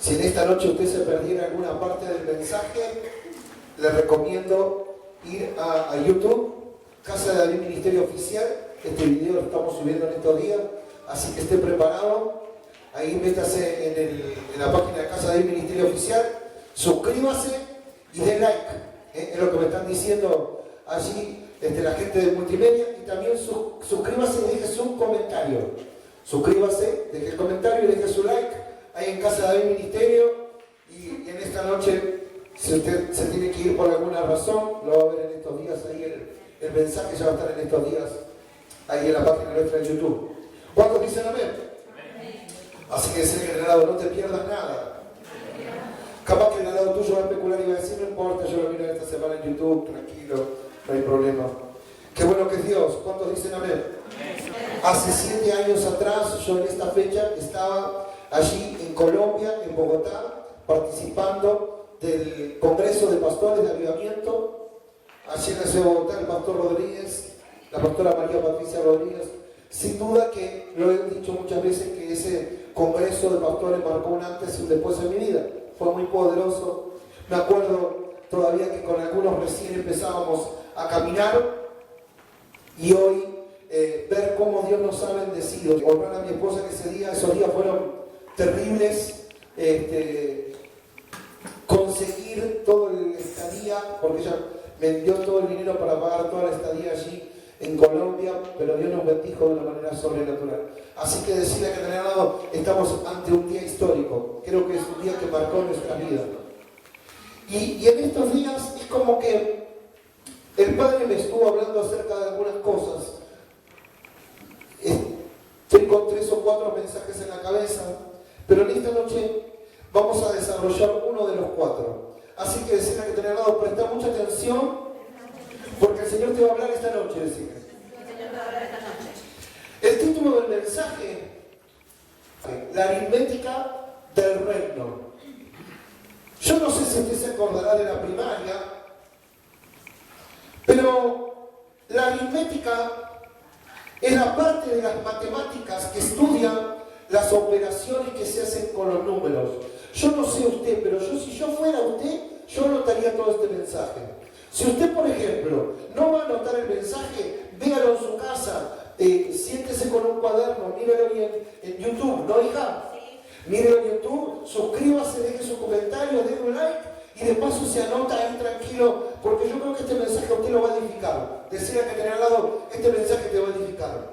Si en esta noche usted se perdiera alguna parte del mensaje, le recomiendo ir a YouTube, Casa de David Ministerio Oficial. Este video lo estamos subiendo en estos días, así que esté preparado. Ahí métase en la página de Casa de David Ministerio Oficial, suscríbase y dé like. Es lo que me están diciendo allí la gente de multimedia. Y también suscríbase y deje su comentario. Suscríbase, deje el comentario y deje su like ahí en Casa de David Ministerio. Y en esta noche, si usted se tiene que ir por alguna razón, lo va a ver en estos días. Ahí el mensaje ya va a estar en estos días, ahí en la página nuestra de YouTube. ¿Cuántos dicen amén? Así que decirle que el lado no te pierdas nada. Capaz que el lado tuyo va a especular y va a decir, no importa, yo lo miro esta semana en YouTube, tranquilo, no hay problema. Qué bueno que es Dios. ¿Cuántos dicen amén? Hace 7 años atrás, yo en esta fecha estaba allí en Colombia, en Bogotá, participando del Congreso de Pastores de Avivamiento. Allí en la ciudad de Bogotá, el pastor Rodríguez, la pastora María Patricia Rodríguez. Sin duda que lo he dicho muchas veces que ese Congreso de Pastores marcó un antes y un después en mi vida. Fue muy poderoso. Me acuerdo todavía que con algunos recién empezábamos a caminar y hoy ver cómo Dios nos ha bendecido. Honrar a mi esposa que esos días fueron terribles. Conseguir todo el estadía, porque ella me dio todo el dinero para pagar toda la estadía allí en Colombia, pero Dios nos bendijo de una manera sobrenatural. Así que decirle que en el lado estamos ante un día histórico. Creo que es un día que marcó nuestra vida. Y en estos días es como que el Padre me estuvo hablando acerca de algunas cosas. Estoy con 3 o 4 mensajes en la cabeza, pero en esta noche vamos a desarrollar uno de los 4. Así que decirle que en el lado presta mucha atención, porque el Señor te va a hablar esta noche, decirle. El título del mensaje, la aritmética del reino. Yo no sé si usted se acordará de la primaria, pero la aritmética es la parte de las matemáticas que estudian las operaciones que se hacen con los números. Yo no sé usted, pero si yo fuera usted, yo anotaría todo este mensaje. Si usted, por ejemplo, no va a anotar el mensaje, véalo en su casa, siéntese con un cuaderno, mírelo en YouTube, ¿no, hija? Sí. Mírelo en YouTube, suscríbase, deje su comentario, deje un like y de paso se anota ahí tranquilo, porque yo creo que este mensaje a usted lo va a edificar. Decía que tener al lado, este mensaje te va a edificar.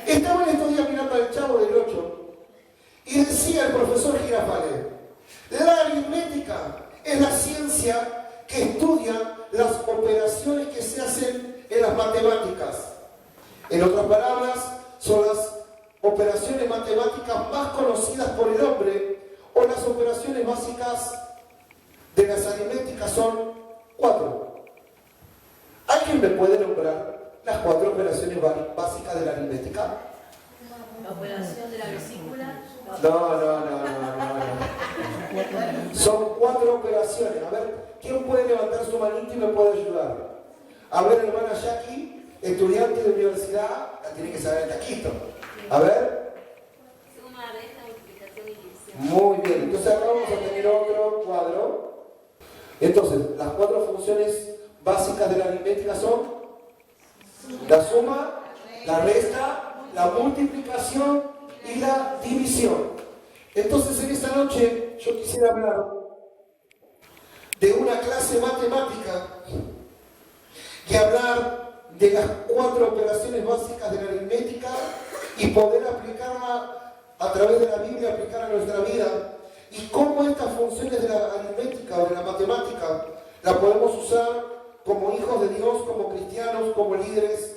Estaba en estos días mirando al Chavo del 8 y decía el profesor Girafales, la aritmética es la ciencia que estudia las operaciones que se hacen en las matemáticas. En otras palabras, son las operaciones matemáticas más conocidas por el hombre, o las operaciones básicas de las aritméticas son 4. ¿Alguien me puede nombrar las 4 operaciones básicas de la aritmética? La operación de la vesícula. No. Son 4 operaciones. A ver, ¿quién puede levantar su manito y me puede ayudar? A ver, hermana Jackie, estudiante de universidad, la tiene que saber el taquito. A ver. Suma, resta, multiplicación y división. Muy bien, entonces acá vamos a tener otro cuadro. Entonces, las 4 funciones básicas de la aritmética son la suma, la resta, la multiplicación y la división. Entonces, en esta noche yo quisiera hablar de una clase matemática y hablar de las 4 operaciones básicas de la aritmética y poder aplicarla a través de la Biblia, aplicarla a nuestra vida, y cómo estas funciones de la aritmética o de la matemática la podemos usar como hijos de Dios, como cristianos, como líderes.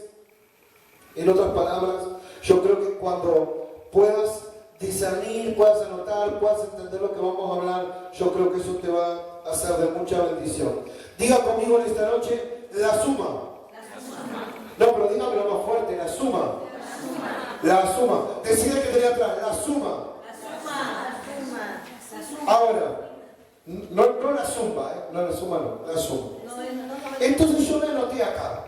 En otras palabras, yo creo que cuando puedas discernir, puedas anotar, puedas entender lo que vamos a hablar, yo creo que eso te va a hacer de mucha bendición. Diga conmigo en esta noche, la suma. No, pero dígamelo más fuerte, la suma. La suma. Decide que tenía atrás, la suma. Ahora, no la suma, no la suma, no, la suma. Entonces yo me anoté acá.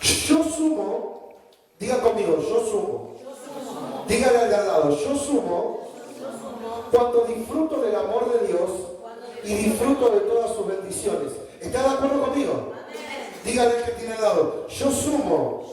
Yo sumo, diga conmigo, yo sumo. Dígale al de al lado, yo sumo cuando disfruto del amor de Dios y disfruto de todas sus bendiciones. ¿Está de acuerdo conmigo? Dígale que tiene al lado. Yo sumo.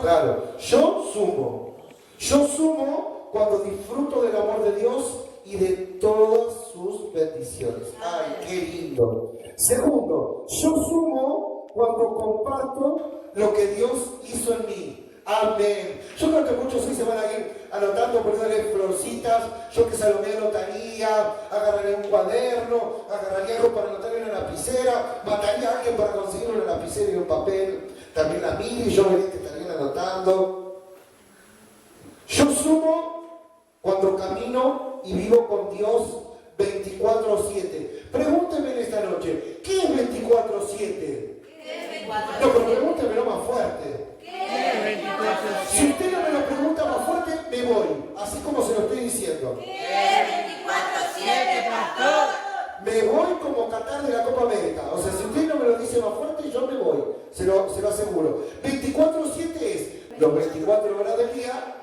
Claro, yo sumo. Yo sumo cuando disfruto del amor de Dios y de todas sus bendiciones. ¡Ay, qué lindo! Segundo, yo sumo cuando comparto lo que Dios hizo en mí. Amén. Yo creo que muchos hoy se van a ir anotando, poniéndole florcitas. Yo que Salomé anotaría, agarraría un cuaderno, agarraría algo para anotar en una lapicera, mataría a alguien para conseguir una lapicera y un papel. También la Mili, yo vería que estarían anotando. Yo sumo cuando camino y vivo con Dios 24/7. Pregúnteme en esta noche, ¿qué es 24/7? No, pero pregúntemelo más fuerte. Si usted no me lo pregunta más fuerte, me voy. Así como se lo estoy diciendo. ¿Qué es 24/7, pastor? Me voy como Qatar de la Copa América. O sea, si usted no me lo dice más fuerte, yo me voy. Se lo aseguro. 24/7 es los 24 horas del día,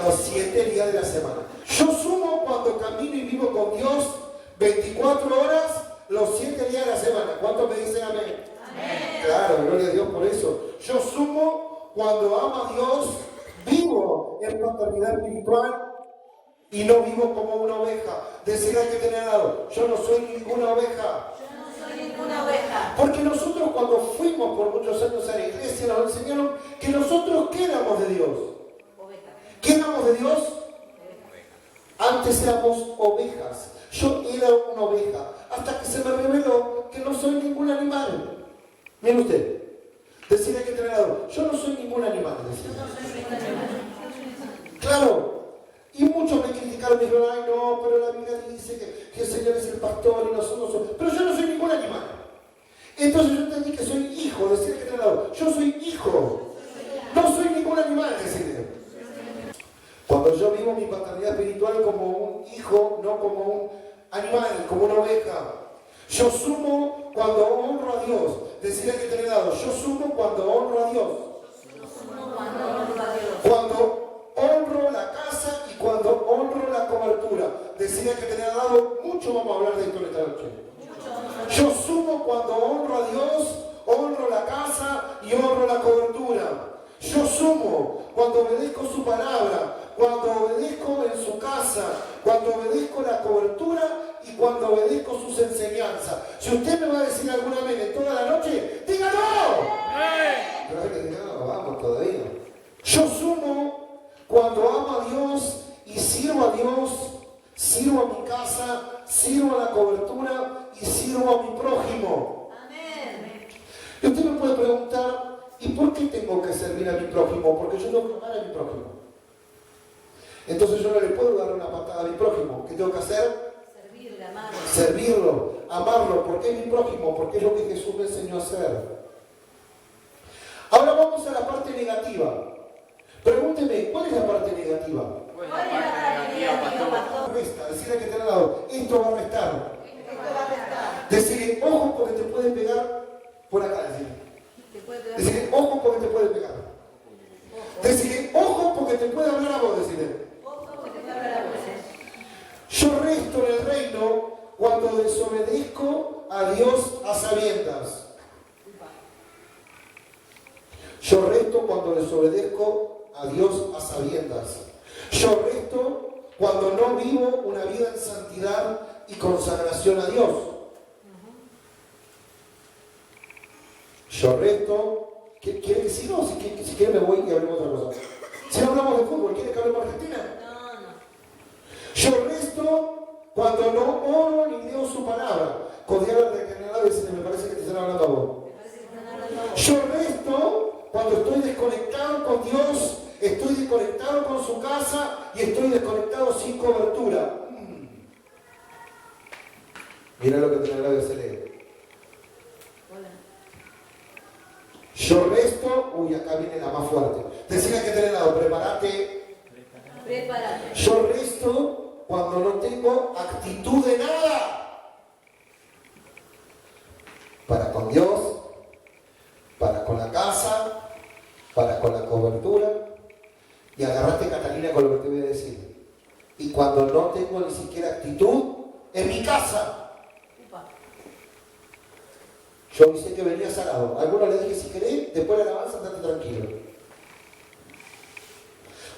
los 7 días de la semana. Yo sumo cuando camino y vivo con Dios 24 horas, los 7 días de la semana. ¿Cuántos me dicen amén? Amén. Claro, gloria a Dios por eso. Yo sumo cuando amo a Dios, vivo en paternidad espiritual y no vivo como una oveja. Decir al que tiene al lado, yo no soy ninguna oveja. Yo no soy ninguna oveja. Porque nosotros cuando fuimos por muchos años a la iglesia nos enseñaron que nosotros ¿qué éramos de Dios? Oveja. ¿Qué éramos de Dios? Antes éramos ovejas. Yo era una oveja. Hasta que se me reveló que no soy ningún animal. Mire usted. Decirle que tiene al lado, yo no soy ningún animal. Claro. Y muchos me criticaron, me dijeron, ay no, pero la Biblia dice que el Señor es el pastor y nosotros somos... Pero yo no soy ningún animal. Entonces yo entendí que soy hijo, decirle que tiene al lado, yo soy hijo. No soy ningún animal, decirle. Cuando yo vivo mi paternidad espiritual como un hijo, no como un animal, como una oveja. Yo sumo cuando honro a Dios. Decirle que tiene al lado, yo sumo cuando honro a Dios. Cuando honro la casa y cuando honro la cobertura. Decirle que tiene al lado, mucho vamos a hablar de esto en esta noche. Yo sumo cuando honro a Dios, honro la casa y honro la cobertura. Yo sumo cuando obedezco su palabra, cuando obedezco en su casa, cuando obedezco la cobertura y cuando obedezco sus enseñanzas. Si usted me va a decir alguna vez en toda la noche, dígalo. Pero hay que decir, no, vamos todavía. Yo sumo cuando amo a Dios y sirvo a Dios, sirvo a mi casa, sirvo a la cobertura y sirvo a mi prójimo. Amén. Y usted me puede preguntar, ¿y por qué tengo que servir a mi prójimo? Porque yo tengo que amar a mi prójimo. Entonces yo no le puedo dar una patada a mi prójimo. ¿Qué tengo que hacer? Servirle, amarlo. Servirlo, amarlo. ¿Por qué es mi prójimo? Porque es lo que Jesús me enseñó a hacer. Ahora vamos a la parte negativa. Pregúnteme, ¿cuál es la parte negativa? ¿Cuál es la parte negativa, pastor? Resta, decirle que te han dado, esto va a restar. Esto va a restar. Decirle, ojo porque te puede pegar por acá, decirle. Te puede pegar. Decirle, ojo porque te puede pegar. Decirle, ojo porque te puede hablar a vos, decirle. Ojo que te puede hablar a vos. Yo resto en el reino cuando desobedezco a Dios a sabiendas. Yo resto cuando desobedezco a Dios a sabiendas. Yo resto cuando no vivo una vida en santidad y consagración a Dios. Yo resto... ¿Quiere que siga o si quiere me voy y hablemos de otra cosa? Si no hablamos de fútbol, ¿quiere que hablemos de Argentina? No. Yo resto cuando no oro ni leo su palabra. Codiar de general y me parece que te están hablando a vos. Yo resto cuando estoy desconectado con Dios, estoy desconectado con su casa y estoy desconectado sin cobertura. Mira lo que tiene la Biblia se lee. Yo resto, uy, acá viene la más fuerte. Decía que tener lado, prepárate. Yo resto cuando no tengo actitud de nada. Para con Dios, para con la casa, para con la cobertura. Y agarraste, Catalina, con lo que te voy a decir. Y cuando no tengo ni siquiera actitud en mi casa. Upa. Yo avisé que venía sagrado. A algunos le dije, si querés, después de la alabanza, andate tranquilo.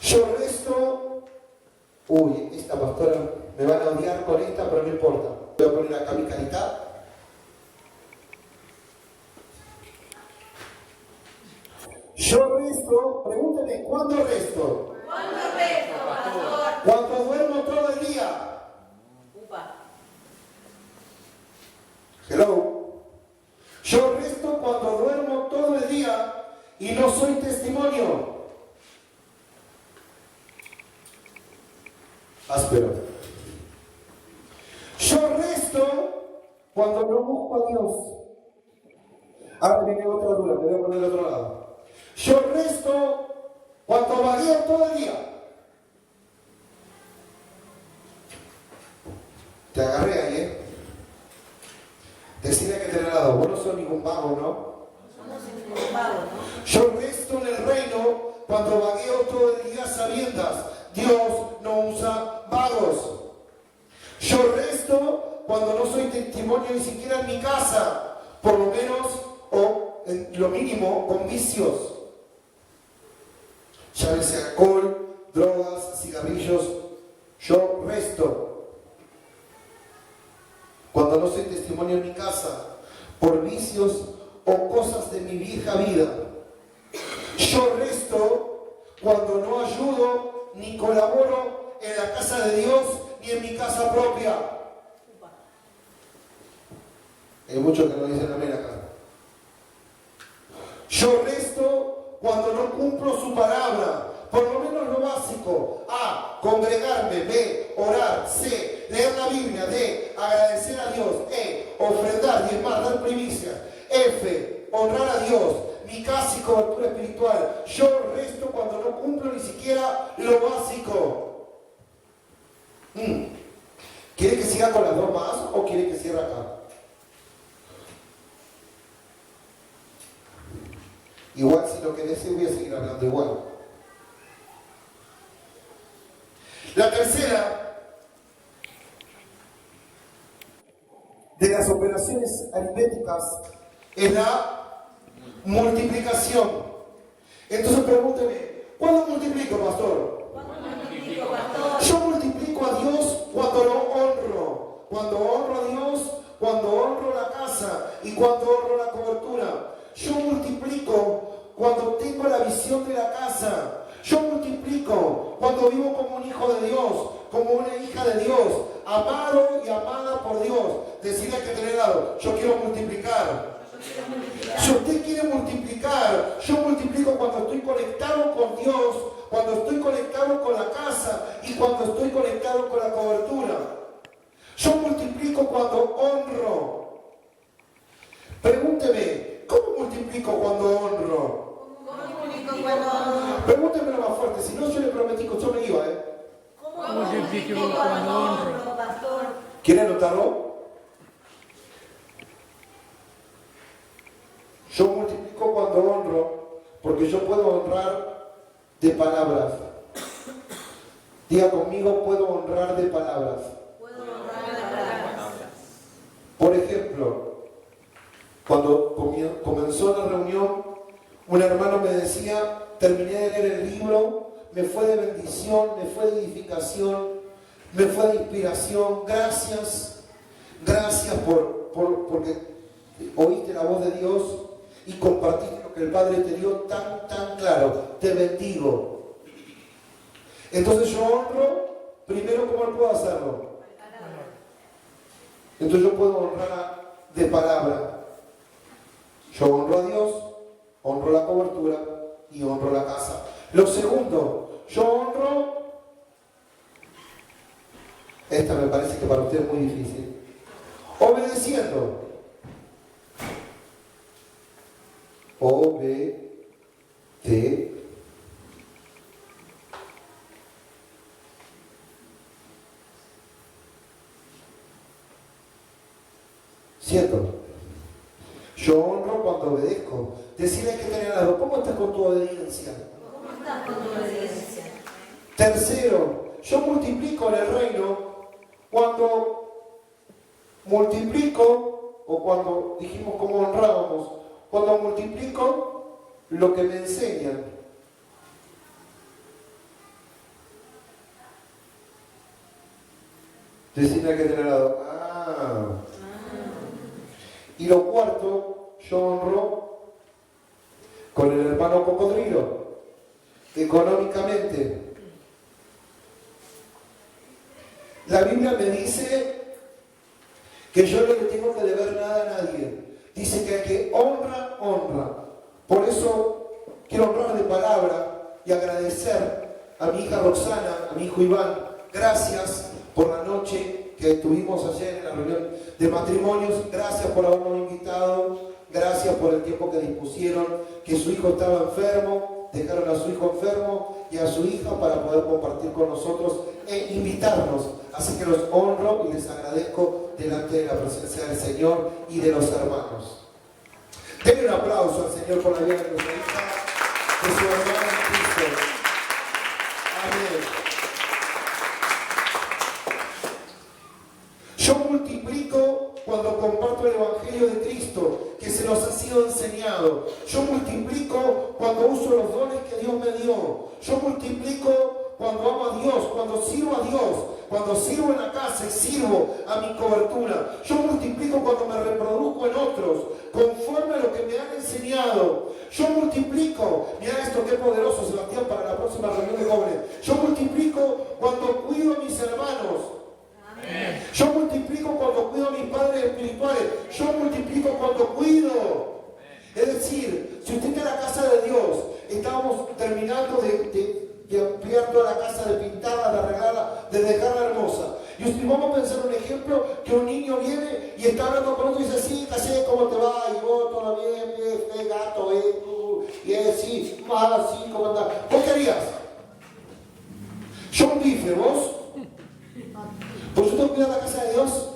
Yo resto... Uy, esta pastora me van a odiar con esta, pero no importa. Voy a poner acá mi carita. Yo resto, pregúnteme, ¿cuándo resto? ¿Cuándo resto, pastor? Cuando duermo todo el día. Upa. Hello. Yo resto cuando duermo todo el día y no soy testimonio. Áspero. Yo resto cuando no busco a Dios. Ahora viene otra duda, me voy a poner del otro lado. Yo resto cuando vagueo todo el día. Te agarré ahí, ¿eh? Decirle que te he dado, vos no sos ningún vago, ¿no? Somos informados, ¿no? Yo resto en el reino cuando vagueo todo el día sabiendas. Dios no usa vagos. Yo resto cuando no soy testimonio ni siquiera en mi casa, por lo menos, o en lo mínimo, con vicios. Llámese alcohol, drogas, cigarrillos. Yo resto cuando no soy testimonio en mi casa, por vicios o cosas de mi vieja vida. Yo resto cuando no ayudo ni colaboro en la casa de Dios ni en mi casa propia. Hay muchos que no dicen amén acá. Yo resto cuando no cumplo su palabra, por lo menos lo básico. A, congregarme. B, orar. C, leer la Biblia. D, agradecer a Dios. E, ofrendar, diezmar, dar primicias. F, honrar a Dios. Mi casa y cobertura espiritual. Yo resto cuando no cumplo ni siquiera lo básico. ¿Quiere que siga con las dos más o quiere que cierre acá? Igual si lo querés voy a seguir hablando igual. La tercera de las operaciones aritméticas es la multiplicación. Entonces pregúnteme, ¿cuándo multiplico, pastor? ¿Cuándo multiplico, pastor? Yo multiplico a Dios cuando lo honro. Cuando honro a Dios, cuando honro la casa y cuando honro la cobertura. Yo multiplico cuando tengo la visión de la casa. Yo multiplico cuando vivo como un hijo de Dios, como una hija de Dios, amado y amada por Dios. Decirle que tener lado, yo quiero multiplicar. Si usted quiere multiplicar, yo multiplico cuando estoy conectado con Dios, cuando estoy conectado con la casa y cuando estoy conectado con la cobertura. Yo multiplico cuando honro. Pregúnteme, ¿cómo multiplico cuando honro? ¿Cómo multiplico cuando... Pregúntemelo más fuerte, si no yo le prometí que yo me iba, ¿eh? ¿Cómo multiplico cuando honro, pastor? ¿Quiere anotarlo? Yo multiplico cuando honro, porque yo puedo honrar de palabras. Diga conmigo, puedo honrar de palabras. Puedo honrar de palabras. Por ejemplo, cuando comenzó la reunión, un hermano me decía, terminé de leer el libro, me fue de bendición, me fue de edificación, me fue de inspiración. Gracias porque oíste la voz de Dios y compartiste lo que el Padre te dio tan claro. Te bendigo. Entonces yo honro, primero, ¿cómo puedo hacerlo? Entonces yo puedo honrar de palabra. Yo honro a Dios, honro la cobertura y honro la casa. Lo segundo, yo honro, esta me parece que para usted es muy difícil, obedeciendo. Siento. Yo honro cuando obedezco. Decirle que tener algo. ¿Cómo estás con tu obediencia? ¿Cómo estás con tu obediencia? Tercero, Yo multiplico en el reino cuando multiplico, o cuando dijimos cómo honrábamos, cuando multiplico lo que me enseñan. Decime que tener lado. Y lo cuarto, yo honro con el hermano cocodrilo, económicamente. La Biblia me dice que yo no le tengo que deber nada a nadie. Dice que el que honra, honra. Por eso quiero honrar de palabra y agradecer a mi hija Roxana, a mi hijo Iván. Gracias por la noche que tuvimos ayer en la reunión de matrimonios. Gracias por habernos invitado. Gracias por el tiempo que dispusieron, que su hijo estaba enfermo, dejaron a su hijo enfermo y a su hija para poder compartir con nosotros e invitarnos. Así que los honro y les agradezco delante de la presencia del Señor y de los hermanos. Denle un aplauso al Señor por la vida de nuestra hija, de su hermana en Cristo. Amén. Yo multiplico cuando comparto el Evangelio de Cristo, que se nos ha sido enseñado. Yo multiplico cuando uso los dones que Dios me dio. Yo multiplico cuando amo a Dios, cuando sirvo a Dios, cuando sirvo en la casa y sirvo a mi cobertura. Yo multiplico cuando me reproduzco en otros, conforme a lo que me han enseñado. Yo multiplico, mira esto qué poderoso, Sebastián, para la próxima reunión de jóvenes. Yo multiplico cuando cuido a mis hermanos. Yo multiplico cuando cuido a mis padres espirituales. Yo multiplico cuando cuido. Es decir, si usted está en la casa de Dios, estábamos terminando de ampliar toda la casa, de pintarla, de arreglarla, de dejarla hermosa. Y vamos a pensar un ejemplo, que un niño viene y está hablando con otro y dice, sí, casé, ¿cómo te va? Y vos, todo bien, gato, y es sí, sí, ¿cómo andás? ¿Vos querías? Yo un bife, ¿vos? ¿Pues yo tengo que cuidar la casa de Dios?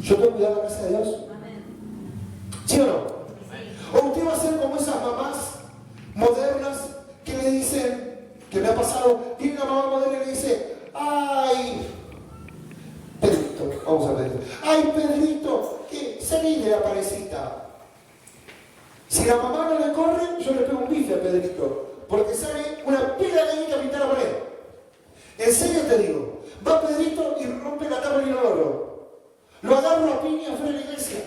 ¿Yo tengo que cuidar la casa de Dios? ¿Sí o no? O usted va a ser como esas mamás modernas que le dicen, que me ha pasado, tiene una mamá moderna y le dice, ay, Pedrito, vamos a ver, ay, Pedrito, que salí de la parecita. Si la mamá no le corre, yo le pego un bife a Pedrito, porque sale una pila de guita a pintar la pared. En serio te digo, va Pedrito y rompe la tapa del inodoro. Lo agarro a piña fuera de la iglesia.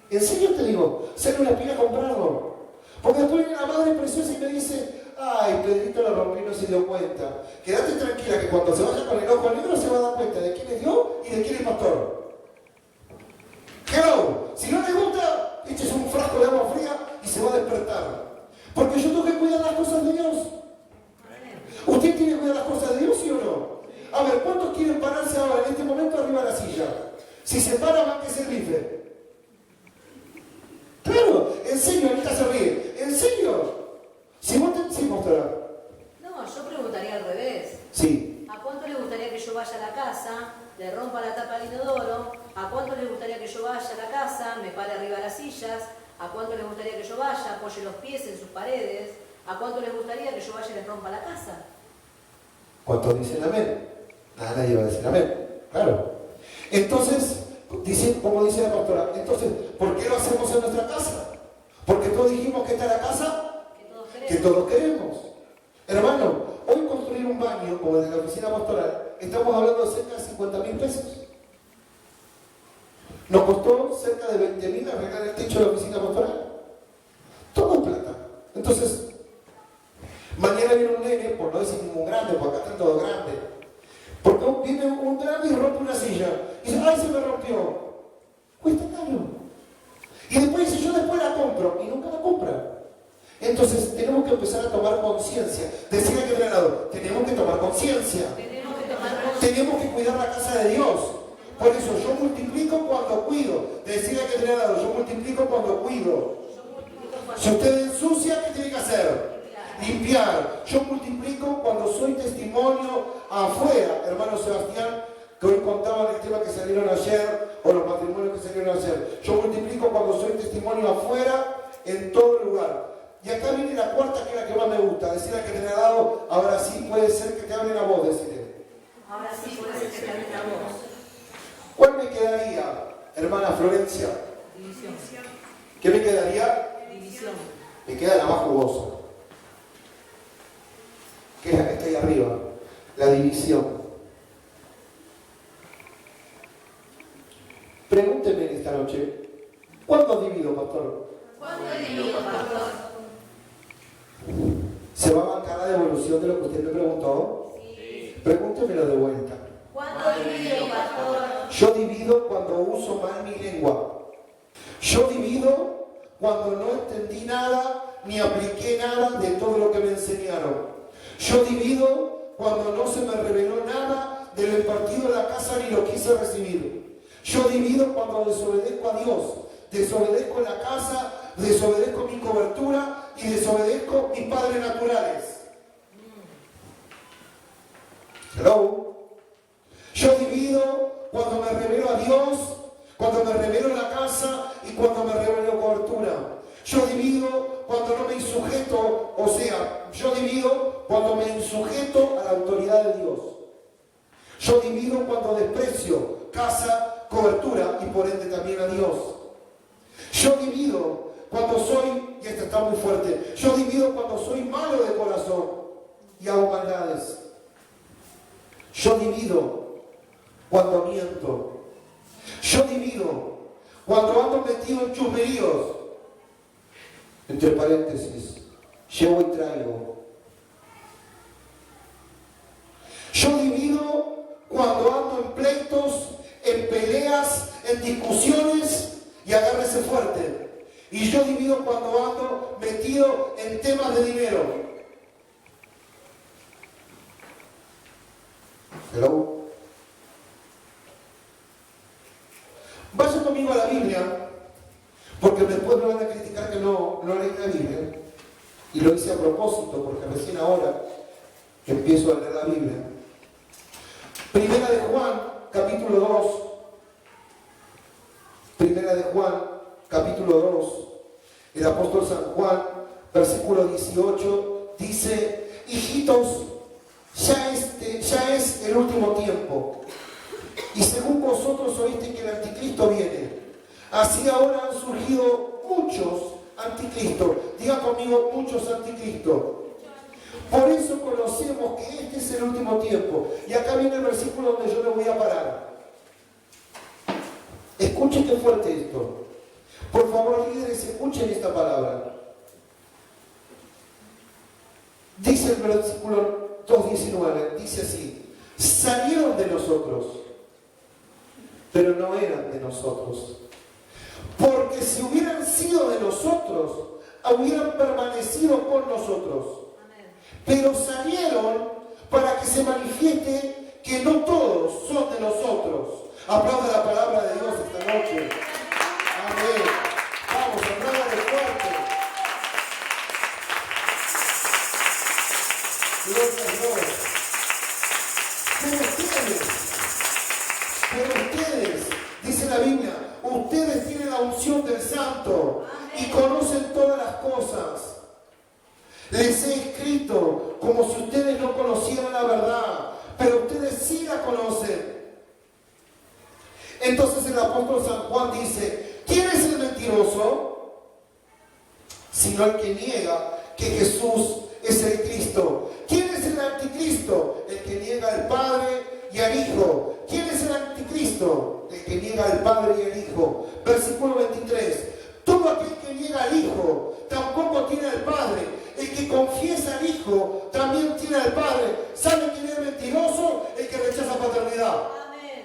En serio te digo, sale una pila a comprarlo. Porque después viene la madre preciosa y me dice, ay, Pedrito lo rompió y no se dio cuenta. Quédate tranquila que cuando se vaya con el ojo negro se va a dar cuenta de quién es Dios y de quién es pastor. Hello, si no le gusta, échese un frasco de agua fría y se va a despertar. Porque yo tengo que cuidar las cosas de Dios. ¿Usted tiene que cuidar las cosas de Dios, sí o no? A ver, ¿cuántos quieren pararse ahora en este momento arriba de la silla? Si se para, van a ser bife. Claro, en serio, Anita se ríe. ¿En serio? Si vos te... Sí, pastora. No, yo preguntaría al revés. Sí. ¿A cuánto le gustaría que yo vaya a la casa, le rompa la tapa del inodoro? ¿A cuánto le gustaría que yo vaya a la casa, me pare arriba de las sillas? ¿A cuánto le gustaría que yo vaya, apoye los pies en sus paredes? ¿A cuánto les gustaría que yo vaya y les rompa la casa? ¿Cuántos dicen amén? Nadie va a decir amén. Claro. Entonces, como dice la pastora, entonces, ¿por qué lo hacemos en nuestra casa? Porque todos dijimos que esta es la casa que todos queremos. Hermano, hoy construir un baño, como de la oficina pastoral, estamos hablando de cerca de 50.000 pesos. Nos costó cerca de 20.000 arreglar el techo de la oficina pastoral. Todo en plata. Entonces, mañana viene un nene, por no decir ningún grande, porque acá están todos grandes. Porque viene un grande y rompe una silla. Y dice, ¡ay, se me rompió! Cuesta caro. Y después dice, yo después la compro. Y nunca la compra. Entonces, tenemos que empezar a tomar conciencia. Decía que al lado, tenemos que tomar conciencia. Tenemos que cuidar la casa de Dios. Por eso, yo multiplico cuando cuido. Decía que al lado, yo multiplico cuando cuido. Si usted ensucia, ¿qué tiene que hacer? Limpiar. Yo multiplico cuando soy testimonio afuera. Hermano Sebastián, que hoy contaban el tema que salieron ayer, o los matrimonios que salieron ayer. Yo multiplico cuando soy testimonio afuera, en todo lugar. Y acá viene la cuarta, que es la que más me gusta. Decirle que te ha dado, ahora sí puede ser que te hablen a vos, decirle. Ahora sí puede ser que te hablen a vos. ¿Cuál me quedaría, hermana Florencia? División. ¿Qué me quedaría? División. Me queda la más jugosa, que es la que está ahí arriba, la división. Pregúnteme esta noche, ¿cuándo divido, pastor? ¿Cuándo divido, pastor? ¿Se va a bancar la devolución de lo que usted me preguntó? Sí. Pregúntemelo de vuelta. ¿Cuándo divido, pastor? Yo divido cuando uso mal mi lengua. Yo divido cuando no entendí nada ni apliqué nada de todo lo que me enseñaron. Yo divido cuando no se me reveló nada de lo impartido en la casa ni lo quise recibir. Yo divido cuando desobedezco a Dios, desobedezco en la casa, desobedezco mi cobertura y desobedezco mis padres naturales. Hello. Yo divido cuando me revelo a Dios, cuando me revelo en la casa y cuando me revelo cobertura. Yo divido cuando no me insujeto, o sea, yo divido cuando me insujeto a la autoridad de Dios. Yo divido cuando desprecio casa, cobertura y por ende también a Dios. Yo divido cuando soy, y esta está muy fuerte, yo divido cuando soy malo de corazón y hago maldades. Yo divido cuando miento. Yo divido cuando ando metido en chusmeríos. Entre paréntesis, llevo y traigo. Yo divido cuando ando en pleitos, en peleas, en discusiones y agárrese fuerte. Y yo divido cuando ando metido en temas de dinero. Hello. Vaya conmigo a la Biblia, porque después me van a criticar que no leí la Biblia. Y lo hice a propósito, porque recién ahora empiezo a leer la Biblia. Primera de Juan, capítulo 2. Primera de Juan, capítulo 2. El apóstol San Juan, versículo 18, dice: hijitos, ya es el último tiempo. Y según vosotros oíste que el anticristo viene, así ahora han surgido muchos anticristos. Diga conmigo, muchos anticristos. Por eso conocemos que este es el último tiempo. Y acá viene el versículo donde yo me voy a parar. Escuchen qué fuerte esto. Por favor, líderes, escuchen esta palabra. Dice el versículo 2:19, dice así: salieron de nosotros, pero no eran de nosotros. Porque si hubieran sido de nosotros, hubieran permanecido con nosotros. Amén. Pero salieron para que se manifieste que no todos son de nosotros. Aplauda la palabra de Dios esta noche. Amén. Vamos, apláudale fuerte. Gloria a Dios. Pero ustedes, dice la Biblia, ustedes tienen la unción del Santo y conocen todas las cosas. Les he escrito como si ustedes no conocieran la verdad, pero ustedes sí la conocen. Entonces el apóstol San Juan dice: ¿quién es el mentiroso? Sino el que niega que Jesús es el Cristo. ¿Quién es el anticristo? El que niega al Padre y al Hijo. ¿Quién es el anticristo? El que niega al Padre y al Hijo. Versículo 23. Todo aquel que niega al Hijo tampoco tiene al Padre. El que confiesa al Hijo también tiene al Padre. ¿Sabe quién es mentiroso? El que rechaza paternidad. Amén.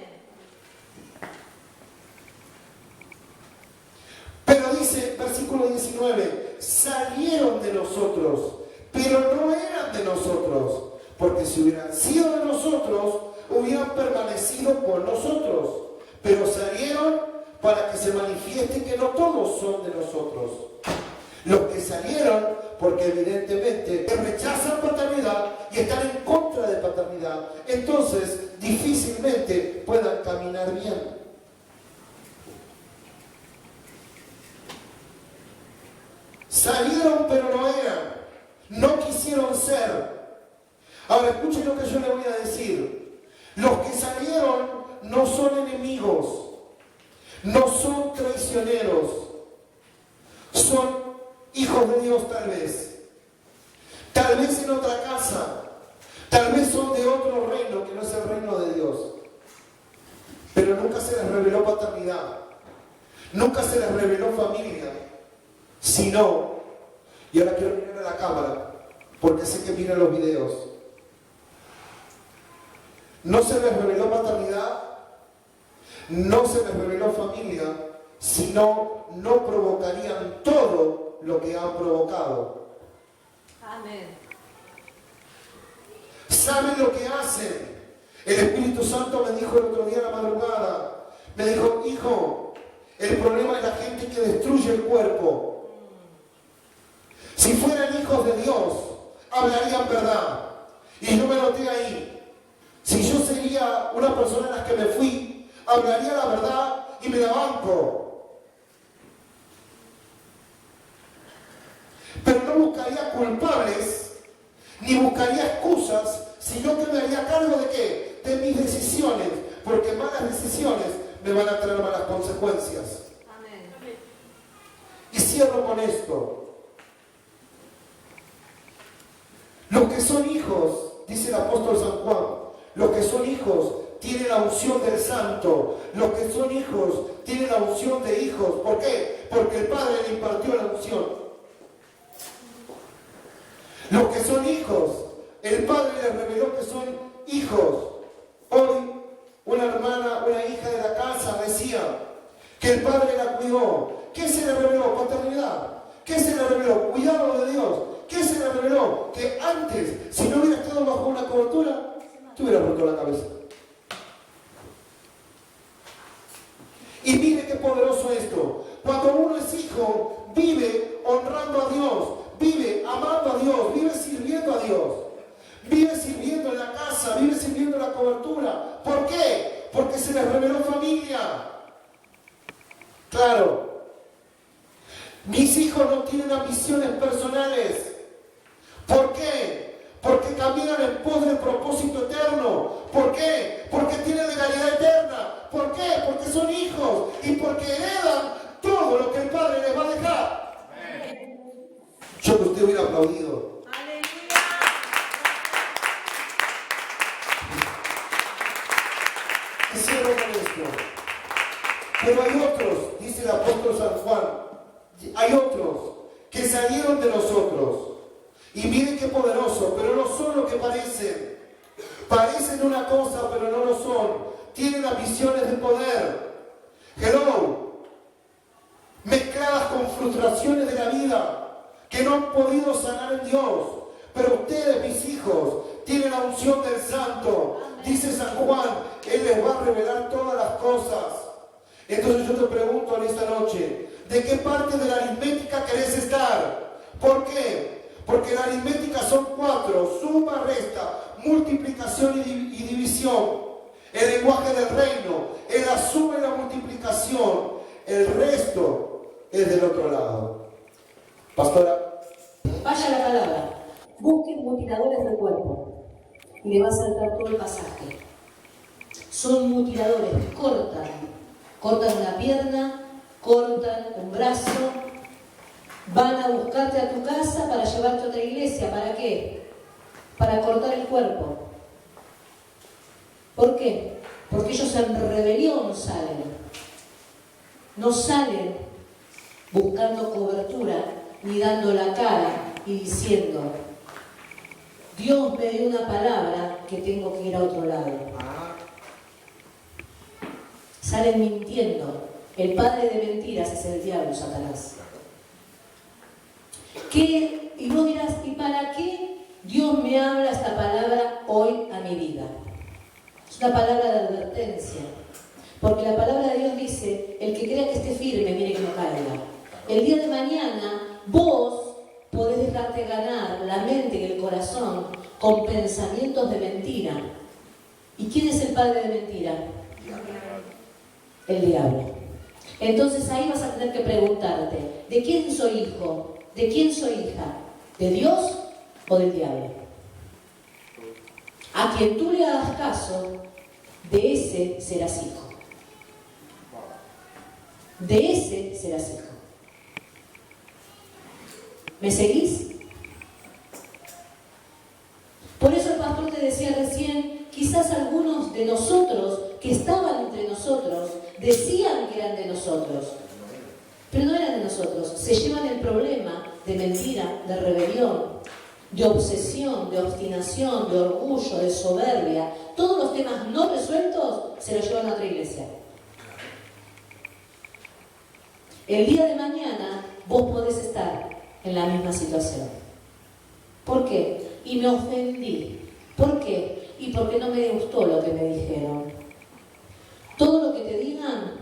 Pero dice, versículo 19, salieron de nosotros, pero no eran de nosotros, porque si hubieran sido de nosotros, hubieran permanecido por nosotros, pero salieron para que se manifieste que no todos son de nosotros. Los que salieron, porque evidentemente rechazan paternidad y están en contra de paternidad, entonces difícilmente puedan caminar bien. Salieron pero no Ahora escuchen lo que yo le voy a decir. Los que salieron no son enemigos, no son traicioneros, son hijos de Dios tal vez. Tal vez en otra casa, tal vez son de otro reino que no es el reino de Dios. Pero nunca se les reveló paternidad, nunca se les reveló familia, sino, y ahora quiero mirar a la cámara, porque sé que miran los videos, no se les reveló paternidad, no se les reveló familia, sino no provocarían todo lo que han provocado. Amén. ¿Saben lo que hacen? El Espíritu Santo me dijo el otro día a la madrugada, me dijo, hijo, el problema es la gente que destruye el cuerpo. Si fueran hijos de Dios, hablarían verdad. Y yo me noté ahí. Si yo sería una persona en la que me fui, hablaría la verdad y me la banco. Pero no buscaría culpables, ni buscaría excusas, sino que me haría cargo de qué? De mis decisiones, porque malas decisiones me van a traer malas consecuencias. Amén. Y cierro con esto. Los que son hijos, dice el apóstol San Juan, los que son hijos tienen la unción del santo. Los que son hijos tienen la unción de hijos. ¿Por qué? Porque el Padre le impartió la unción. Los que son hijos, el Padre les reveló que son hijos. Hoy, una hermana, una hija de la casa decía que el Padre la cuidó. ¿Qué se le reveló? Paternidad. ¿Qué se le reveló? Cuidado de Dios. ¿Qué se le reveló? Que antes, si no hubiera estado bajo una cobertura, te hubiera roto la cabeza. Y mire qué poderoso esto. Cuando uno es hijo, vive honrando a Dios, vive amando a Dios, vive sirviendo a Dios, vive sirviendo en la casa, vive sirviendo en la cobertura. ¿Por qué? Porque se les reveló familia. Claro. Mis hijos no tienen ambiciones personales. ¿Por qué? Porque caminan en pos del propósito eterno. ¿Por qué? Porque tienen legalidad eterna. ¿Por qué? Porque son hijos y porque heredan todo lo que el Padre les va a dejar. Yo que usted hubiera aplaudido. ¡Aleluya! Y cierro con esto. Pero hay otros, dice el apóstol San Juan, hay otros que salieron de nosotros. Y miren qué poderoso, pero no son lo que parecen. Parecen una cosa, pero no lo son. Tienen ambiciones de poder. Hello. Mezcladas con frustraciones de la vida que no han podido sanar en Dios. Pero ustedes, mis hijos, tienen la unción del Santo. Dice San Juan, Él les va a revelar todas las cosas. Entonces yo te pregunto en esta noche, ¿de qué parte de la aritmética querés estar? ¿Por qué? Porque la aritmética son 4, suma, resta, multiplicación y división. El lenguaje del reino es la suma y la multiplicación. El resto es del otro lado. Pastora. Vaya la palabra. Busquen mutiladores del cuerpo. Y le va a saltar todo el pasaje. Son mutiladores que cortan. Cortan una pierna, cortan un brazo. Van a buscarte a tu casa para llevarte a otra iglesia. ¿Para qué? Para cortar el cuerpo. ¿Por qué? Porque ellos en rebelión salen. No salen buscando cobertura ni dando la cara y diciendo: Dios me dio una palabra que tengo que ir a otro lado. Salen mintiendo. El padre de mentiras es el diablo, Satanás. ¿Qué? Y vos dirás, ¿y para qué Dios me habla esta palabra hoy a mi vida? Es una palabra de advertencia. Porque la palabra de Dios dice: el que crea que esté firme, mire que no caiga. El día de mañana, vos podés dejarte ganar la mente y el corazón con pensamientos de mentira. ¿Y quién es el padre de mentira? El diablo. Entonces ahí vas a tener que preguntarte: ¿de quién soy hijo? ¿De quién soy hija? ¿De Dios o del diablo? A quien tú le hagas caso, de ese serás hijo. De ese serás hijo. ¿Me seguís? Por eso el pastor te decía recién, quizás algunos de nosotros que estaban entre nosotros decían que eran de nosotros, pero no eran de nosotros. Se llevan el problema de mentira, de rebelión, de obsesión, de obstinación, de orgullo, de soberbia. Todos los temas no resueltos se los llevan a otra iglesia. El día de mañana vos podés estar en la misma situación. ¿Por qué? Y me ofendí. ¿Por qué? Y porque no me gustó lo que me dijeron. Todo lo que te digan,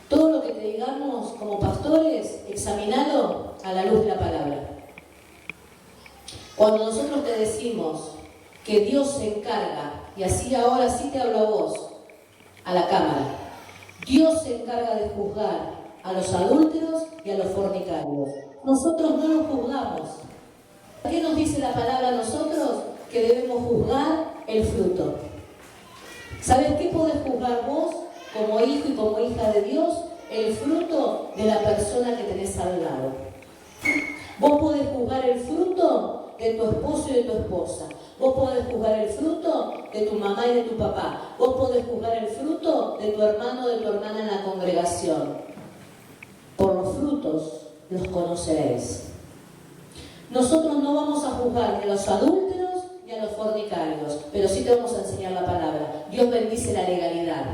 todo lo que te digamos como pastores, examinalo a la luz de la palabra. Cuando nosotros te decimos que Dios se encarga, y así ahora sí te hablo a vos, a la cámara, Dios se encarga de juzgar a los adúlteros y a los fornicarios. Nosotros no los juzgamos. ¿Qué nos dice la palabra a nosotros? Que debemos juzgar el fruto. ¿Sabes qué podés juzgar vos como hijo y como hija de Dios? El fruto de la persona que tenés al lado. Vos podés juzgar el fruto de tu esposo y de tu esposa. Vos podés juzgar el fruto de tu mamá y de tu papá. Vos podés juzgar el fruto de tu hermano o de tu hermana en la congregación. Por los frutos los conoceréis. Nosotros no vamos a juzgar ni a los adúlteros ni a los fornicarios, pero sí te vamos a enseñar la palabra. Dios bendice la legalidad.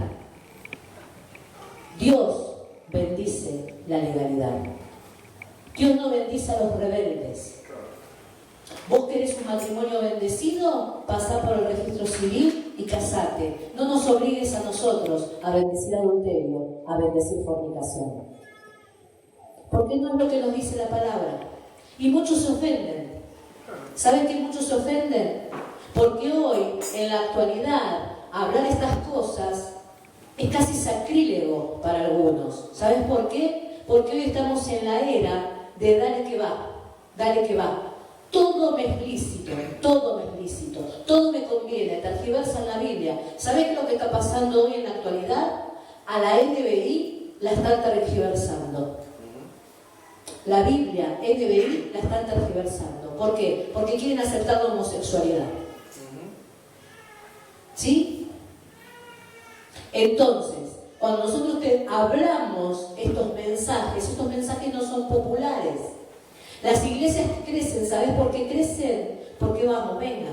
Dios bendice la legalidad. Dios no bendice a los rebeldes. Vos querés un matrimonio bendecido, pasá por el registro civil y casate. No nos obligues a nosotros a bendecir adulterio, a bendecir fornicación. Porque no es lo que nos dice la palabra. Y muchos se ofenden. ¿Saben que muchos se ofenden? Porque hoy, en la actualidad, hablar estas cosas es casi sacrílego para algunos. ¿Sabes por qué? Porque hoy estamos en la era de dale que va, dale que va. Todo me es lícito, todo me es lícito, todo me conviene, tergiversan la Biblia. ¿Sabés lo que está pasando hoy en la actualidad? A la NBI la están tergiversando. La Biblia, NBI, la están tergiversando. ¿Por qué? Porque quieren aceptar la homosexualidad. ¿Sí? Entonces, cuando nosotros te hablamos estos mensajes no son populares. Las iglesias crecen, ¿sabes por qué crecen? Porque vamos, venga,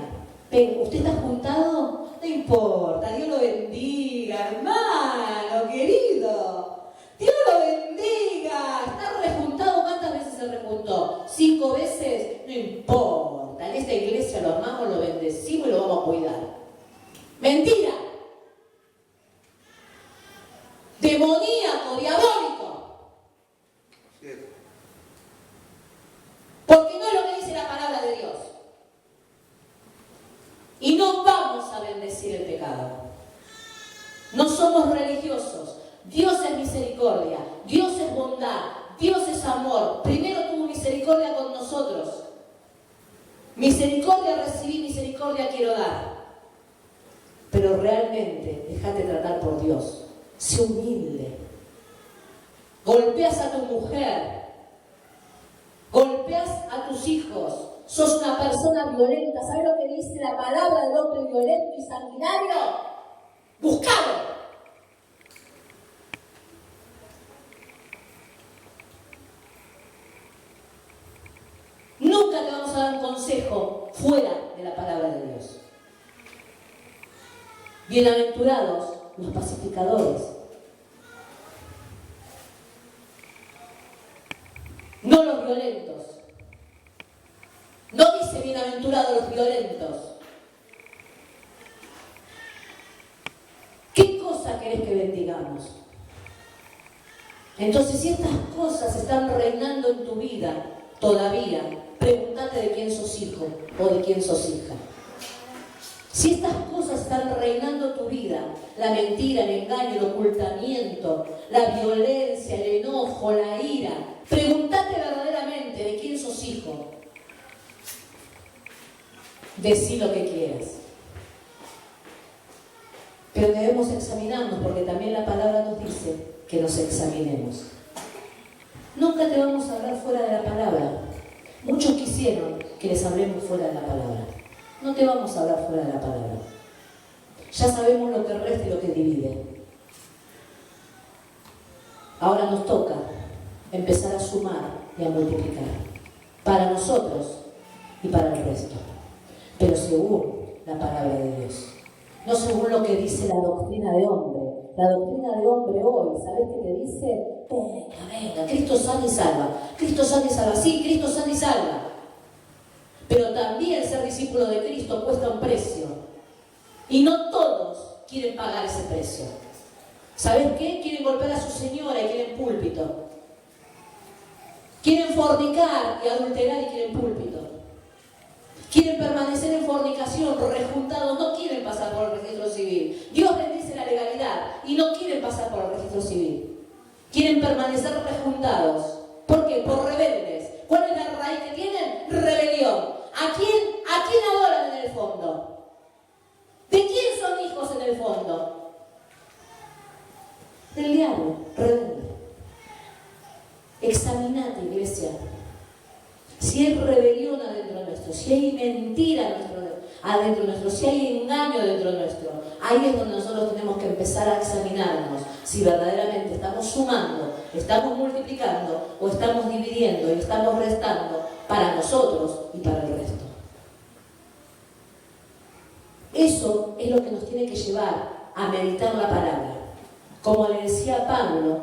¿usted está juntado? No importa, Dios lo bendiga, hermano, querido. Dios lo bendiga. ¿Está rejuntado? ¿Cuántas veces se rejuntó? 5 veces, no importa. En esta iglesia lo amamos, lo bendecimos y lo vamos a cuidar. ¡Mentira! Demoníaco, diabólico. Porque no es lo que dice la palabra de Dios. Y no vamos a bendecir el pecado. No somos religiosos. Dios es misericordia. Dios es bondad. Dios es amor. Primero tuvo misericordia con nosotros. Misericordia recibí, misericordia quiero dar. Pero realmente, déjate tratar por Dios. Sé humilde. Golpeas a tu mujer. Golpeas a tus hijos. Sos una persona violenta. ¿Sabes lo que dice la palabra del hombre violento y sanguinario? Buscado. Nunca te vamos a dar un consejo fuera de la palabra de Dios. Bienaventurados los pacificadores. No los violentos. No dice bienaventurados los violentos. ¿Qué cosa querés que bendigamos? Entonces, si estas cosas están reinando en tu vida todavía, pregúntate de quién sos hijo o de quién sos hija. Si estas cosas están reinando tu vida, la mentira, el engaño, el ocultamiento, la violencia, el enojo, la ira, pregúntate verdaderamente de quién sos hijo. decí lo que quieras. Pero debemos examinarnos, porque también la palabra nos dice que nos examinemos. Nunca te vamos a hablar fuera de la palabra. Muchos quisieron que les hablemos fuera de la palabra. No te vamos a hablar fuera de la palabra. Ya sabemos lo que resta y lo que divide. Ahora nos toca empezar a sumar y a multiplicar. Para nosotros y para el resto. Pero según la palabra de Dios. No según lo que dice la doctrina de hombre. La doctrina de hombre hoy, ¿sabes qué te dice? Venga, Cristo sana y salva. Cristo sana y salva. Sí, Cristo sana y salva. Pero también ser discípulo de Cristo cuesta un precio. Y no todos quieren pagar ese precio. ¿Sabes qué? Quieren golpear a su señora y quieren púlpito. Quieren fornicar y adulterar y quieren púlpito. Quieren permanecer en fornicación, rejuntados, no quieren pasar por el registro civil. Dios bendice la legalidad y no quieren pasar por el registro civil. Quieren permanecer rejuntados. ¿Por qué? Por rebeldes. ¿Cuál es la raíz que tienen? Rebelión. ¿A quién adoran en el fondo? ¿De quién son hijos en el fondo? Del diablo, rebelde. Examinate, iglesia. Si hay rebelión adentro nuestro, si hay mentira adentro nuestro, si hay engaño dentro nuestro, ahí es donde nosotros tenemos que empezar a examinarnos si verdaderamente estamos sumando, estamos multiplicando o estamos dividiendo y estamos restando para nosotros y para el resto. Eso es lo que nos tiene que llevar a meditar la palabra. Como le decía Pablo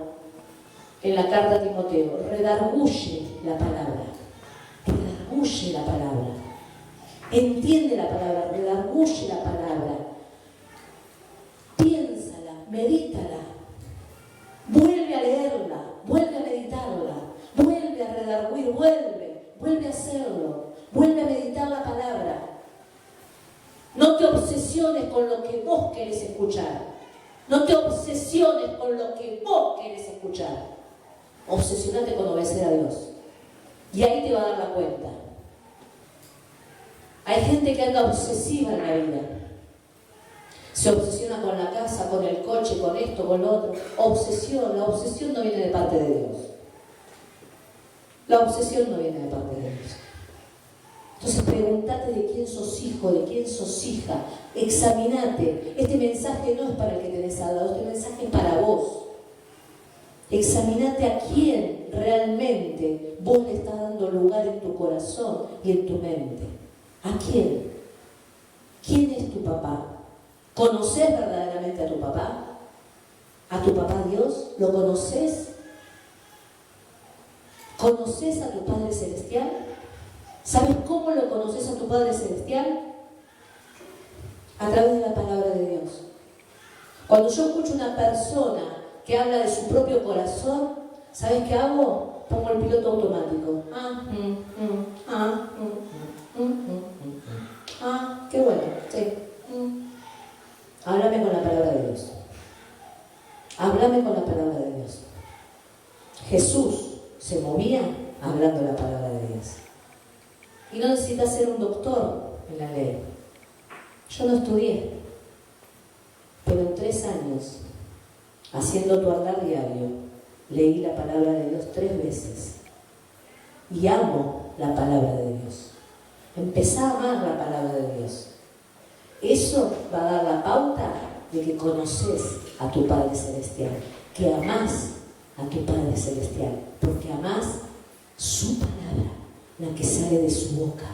en la carta a Timoteo, redarguye la palabra. Redarguye la palabra. Entiende la palabra, redarguye la palabra. Piénsala, medítala. Vuelve a leerla, vuelve a meditarla, vuelve a redarguir, vuelve a hacerlo, vuelve a meditar la palabra. No te obsesiones con lo que vos querés escuchar. No te obsesiones con lo que vos querés escuchar. Obsesionate con obedecer a Dios. Y ahí te va a dar la cuenta. Hay gente que anda obsesiva en la vida. Se obsesiona con la casa, con el coche, con esto, con lo otro. Obsesión. La obsesión no viene de parte de Dios. La obsesión no viene de parte de Dios. Entonces pregúntate de quién sos hijo, de quién sos hija. Examinate. Este mensaje no es para el que tenés al lado, este mensaje es para vos. Examinate a quién realmente vos le estás dando lugar en tu corazón y en tu mente. ¿A quién? ¿Quién es tu papá? ¿Conoces verdaderamente a tu papá? ¿A tu papá Dios? ¿Lo conoces? ¿Conoces a tu Padre Celestial? ¿Sabes cómo lo conoces a tu Padre Celestial? A través de la palabra de Dios. Cuando yo escucho una persona que habla de su propio corazón, ¿sabes qué hago? Pongo el piloto automático. Qué bueno, sí. Háblame con la palabra de Dios. Háblame con la palabra de Dios. Jesús se movía hablando la palabra de Dios. Y no necesitas ser un doctor en la ley. Yo no estudié, pero en 3 años, haciendo tu andar diario, leí la palabra de Dios 3 veces. Y amo la palabra de Dios. Empezá a amar la palabra de Dios. Eso va a dar la pauta de que conoces a tu Padre Celestial, que amás a tu Padre Celestial, porque amás su palabra, la que sale de su boca.